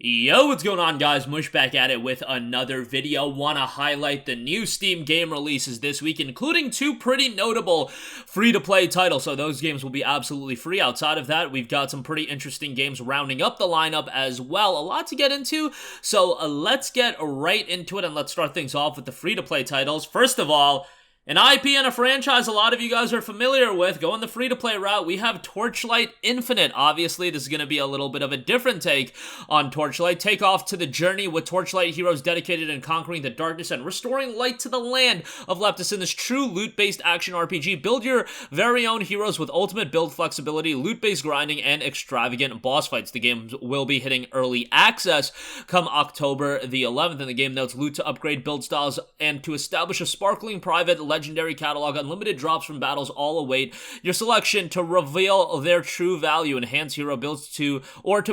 Yo, what's going on, guys? Mush back at it with another video. Want to highlight the new Steam game releases this week, including two pretty notable free-to-play titles. So those games will be absolutely free. Outside of that, we've got some pretty interesting games rounding up the lineup as well. A lot to get into, so let's get right into it, and let's start things off with the free-to-play titles. First of all, an IP and a franchise a lot of you guys are familiar with. Going the free-to-play route, we have Torchlight Infinite. Obviously, this is going to be a little bit of a different take on Torchlight. Take off to the journey with Torchlight heroes dedicated in conquering the darkness and restoring light to the land of Leptis in this true loot-based action RPG. Build your very own heroes with ultimate build flexibility, loot-based grinding, and extravagant boss fights. The game will be hitting early access come October the 11th, and the game notes loot to upgrade build styles and to establish a sparkling private legendary catalog. Unlimited drops from battles all await your selection to reveal their true value. Enhance hero builds to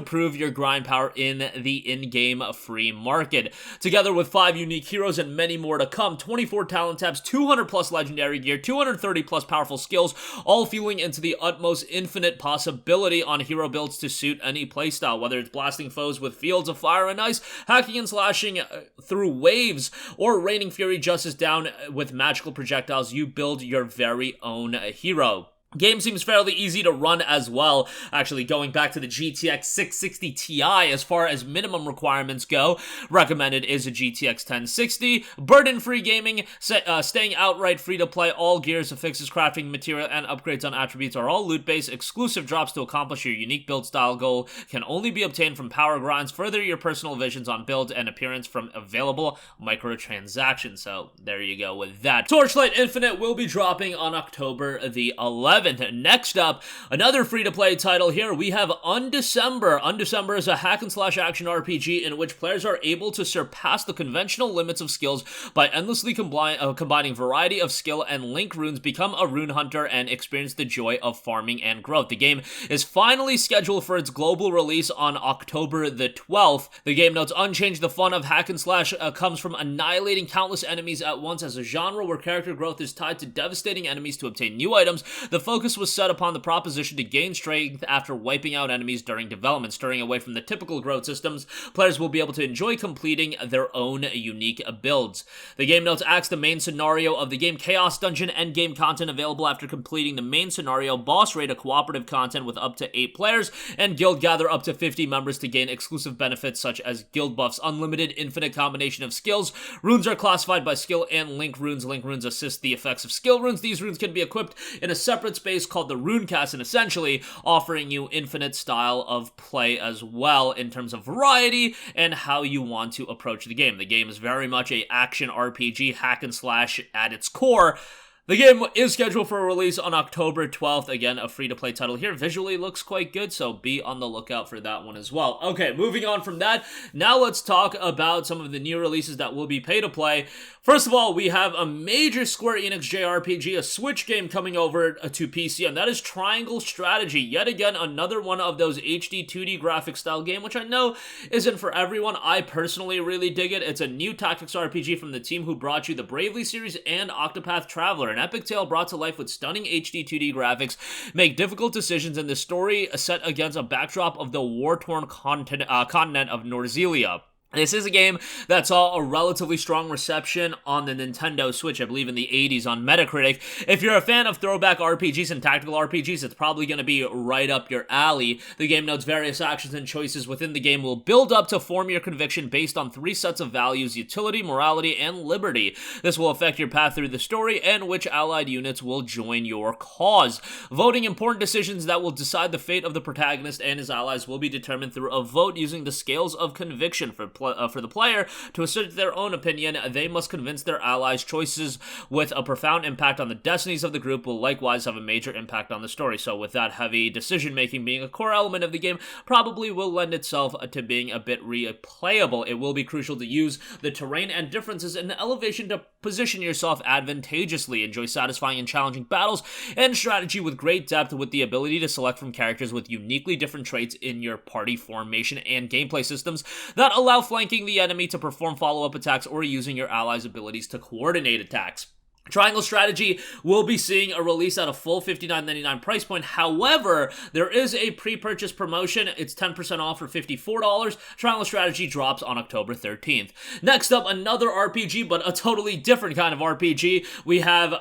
prove your grind power in the in-game free market. Together with 5 unique heroes and many more to come, 24 talent tabs, 200 plus legendary gear, 230 plus powerful skills, all fueling into the utmost infinite possibility on hero builds to suit any playstyle, whether it's blasting foes with fields of fire and ice, hacking and slashing through waves, or raining fury justice down with magical projectiles. You build your very own hero. Game seems fairly easy to run as well. Actually, going back to the GTX 660 Ti, as far as minimum requirements go, recommended is a GTX 1060. Burden-free gaming, staying outright free-to-play. All gears, affixes, crafting material, and upgrades on attributes are all loot-based. Exclusive drops to accomplish your unique build style goal can only be obtained from power grinds. Further your personal visions on build and appearance from available microtransactions. So, there you go with that. Torchlight Infinite will be dropping on October the 11th. Next up, another free-to-play title here. We have UNDECEMBER. UNDECEMBER is a hack-and-slash action RPG in which players are able to surpass the conventional limits of skills by endlessly combining variety of skill and link runes, become a rune hunter, and experience the joy of farming and growth. The game is finally scheduled for its global release on October the 12th. The game notes, unchanged, the fun of hack-and-slash comes from annihilating countless enemies at once. As a genre where character growth is tied to devastating enemies to obtain new items, the focus was set upon the proposition to gain strength after wiping out enemies during development. Steering away from the typical growth systems, players will be able to enjoy completing their own unique builds. The game notes acts the main scenario of the game, Chaos Dungeon endgame content available after completing the main scenario, boss raid, a cooperative content with up to 8 players, and guild gather up to 50 members to gain exclusive benefits such as guild buffs, unlimited infinite combination of skills. Runes are classified by skill and link runes. Link runes assist the effects of skill runes. These runes can be equipped in a separate space called the Runecast, and essentially offering you infinite style of play as well in terms of variety and how you want to approach the game. The game is very much a action RPG, hack and slash at its core. The game is scheduled for a release on October 12th. Again, a free-to-play title here. Visually looks quite good, so be on the lookout for that one as well. Okay, moving on from that, now let's talk about some of the new releases that will be pay-to-play. First of all, we have a major Square Enix JRPG, a Switch game coming over to PC, and that is Triangle Strategy. Yet again, another one of those HD 2D graphic style game, which I know isn't for everyone. I personally really dig it. It's a new tactics RPG from the team who brought you the Bravely series and Octopath Traveler, an epic tale brought to life with stunning HD 2D graphics. Make difficult decisions in the story set against a backdrop of the war-torn continent of Norzelia. This is a game that saw a relatively strong reception on the Nintendo Switch, I believe in the 80s on Metacritic. If you're a fan of throwback RPGs and tactical RPGs, it's probably going to be right up your alley. The game notes various actions and choices within the game will build up to form your conviction based on 3 sets of values: utility, morality, and liberty. This will affect your path through the story and which allied units will join your cause. Voting important decisions that will decide the fate of the protagonist and his allies will be determined through a vote using the scales of conviction. For the player to assert their own opinion, they must convince their allies. Choices with a profound impact on the destinies of the group will likewise have a major impact on the story. So with that heavy decision-making being a core element of the game, probably will lend itself to being a bit replayable. It will be crucial to use the terrain and differences in elevation to position yourself advantageously. Enjoy satisfying and challenging battles and strategy with great depth, with the ability to select from characters with uniquely different traits in your party formation and gameplay systems that allow flanking the enemy to perform follow-up attacks or using your allies' abilities to coordinate attacks. Triangle Strategy will be seeing a release at a full $59.99 price point. However, there is a pre-purchase promotion. It's 10% off for $54. Triangle Strategy drops on October 13th. Next up, another RPG, but a totally different kind of RPG. We have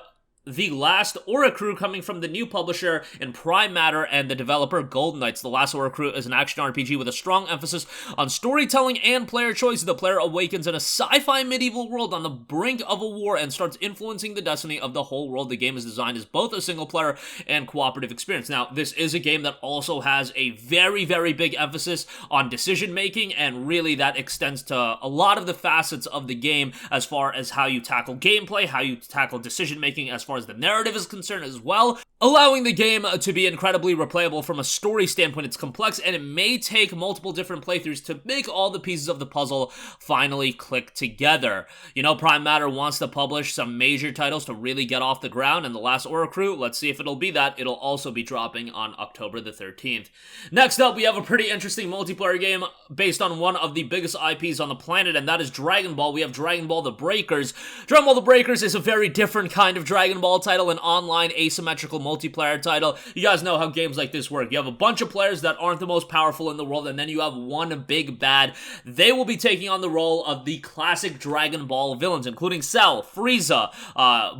the Last Oricru coming from the new publisher in Prime Matter and the developer Golden Knights. The Last Oricru is an action RPG with a strong emphasis on storytelling and player choice. The player awakens in a sci-fi medieval world on the brink of a war and starts influencing the destiny of the whole world. The game is designed as both a single player and cooperative experience. Now, this is a game that also has a very, very big emphasis on decision making, and really that extends to a lot of the facets of the game as far as how you tackle gameplay, how you tackle decision making as far as the narrative is concerned as well, allowing the game to be incredibly replayable from a story standpoint. It's complex, and it may take multiple different playthroughs to make all the pieces of the puzzle finally click together. You know, Prime Matter wants to publish some major titles to really get off the ground, and The Last Oricru, let's see if it'll be that. It'll also be dropping on October the 13th. Next up, we have a pretty interesting multiplayer game based on one of the biggest IPs on the planet, and that is Dragon Ball. We have Dragon Ball The Breakers. Dragon Ball The Breakers is a very different kind of Dragon Ball title, an online asymmetrical multiplayer title. You guys know how games like this work. You have a bunch of players that aren't the most powerful in the world, and then you have one big bad. They will be taking on the role of the classic Dragon Ball villains, including Cell, Frieza,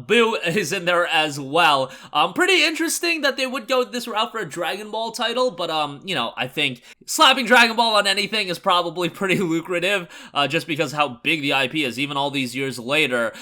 Boo is in there as well. Pretty interesting that they would go this route for a Dragon Ball title, but you know, I think slapping Dragon Ball on anything is probably pretty lucrative, just because how big the IP is, even all these years later.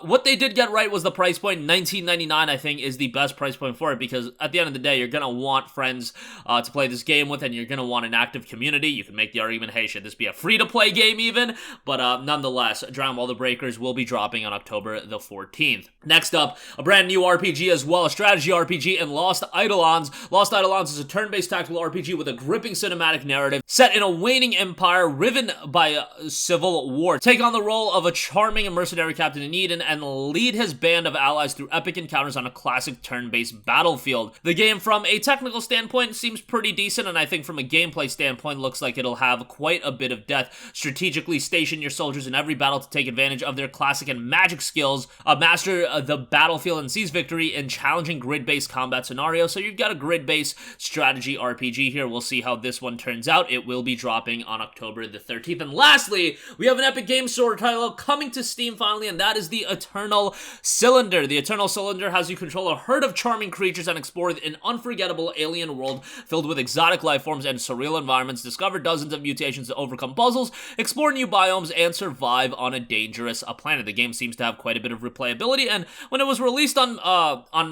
What they did get right was the price point. $19.99, I think, is the best price point for it, because at the end of the day, you're gonna want friends to play this game with, and you're gonna want an active community. You can make the argument, hey, should this be a free-to-play game even? But nonetheless, Dragon Ball The Breakers will be dropping on October the 14th. Next up, a brand new RPG as well, a strategy RPG in Lost Eidolons. Lost Eidolons is a turn-based tactical RPG with a gripping cinematic narrative set in a waning empire riven by a civil war. Take on the role of a charming mercenary captain in Eden and lead his band of allies through epic encounters on a classic turn-based battlefield. The game, from a technical standpoint, seems pretty decent, and I think from a gameplay standpoint, looks like it'll have quite a bit of depth. Strategically station your soldiers in every battle to take advantage of their classic and magic skills, master the battlefield, and seize victory in challenging grid-based combat scenarios. So you've got a grid-based strategy RPG here. We'll see how this one turns out. It will be dropping on October the 13th. And lastly, we have an Epic Games Store title coming to Steam finally, and that is the Eternal Cylinder. The Eternal Cylinder has you control a herd of charming creatures and explore an unforgettable alien world filled with exotic life forms and surreal environments. Discover dozens of mutations to overcome puzzles, explore new biomes, and survive on a dangerous planet. The game seems to have quite a bit of replayability, and when it was released on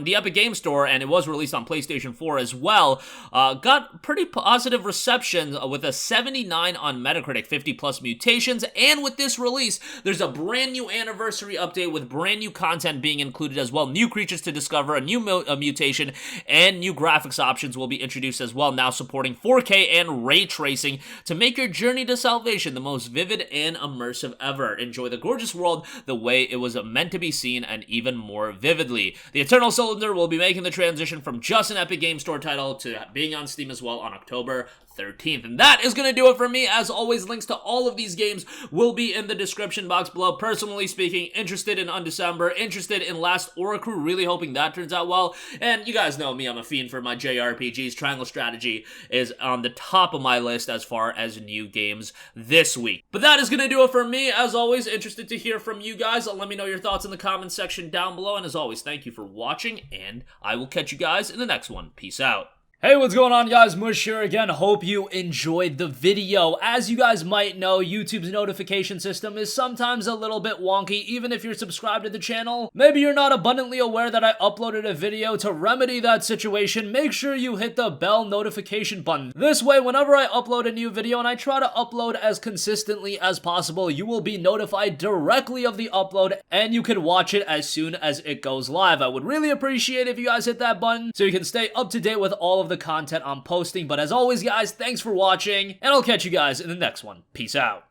the Epic Games Store, and it was released on PlayStation 4 as well, got pretty positive reception with a 79 on Metacritic, 50+ mutations, and with this release, there's a brand new anniversary update with brand new content being included as well. New creatures to discover, a new mutation, and new graphics options will be introduced as well, now supporting 4K and ray tracing to make your journey to salvation the most vivid and immersive ever. Enjoy the gorgeous world the way it was meant to be seen, and even more vividly. The Eternal Cylinder will be making the transition from just an Epic Games Store title to being on Steam as well on October 13th. And that is going to do it for me. As always, links to all of these games will be in the description box below. Personally speaking, interested in UNDECEMBER, interested in Last Oricru, really hoping that turns out well. And you guys know me, I'm a fiend for my JRPGs. Triangle Strategy is on the top of my list as far as new games this week. But that is going to do it for me. As always, interested to hear from you guys. Let me know your thoughts in the comments section down below. And as always, thank you for watching, and I will catch you guys in the next one. Peace out. Hey, what's going on, guys? Mush here again. Hope you enjoyed the video. As you guys might know, YouTube's notification system is sometimes a little bit wonky, even if you're subscribed to the channel. Maybe you're not abundantly aware that I uploaded a video. To remedy that situation, make sure you hit the bell notification button. This way, whenever I upload a new video, and I try to upload as consistently as possible, you will be notified directly of the upload, and you can watch it as soon as it goes live. I would really appreciate if you guys hit that button so you can stay up to date with all of the content I'm posting. But as always, guys, thanks for watching, and I'll catch you guys in the next one. Peace out.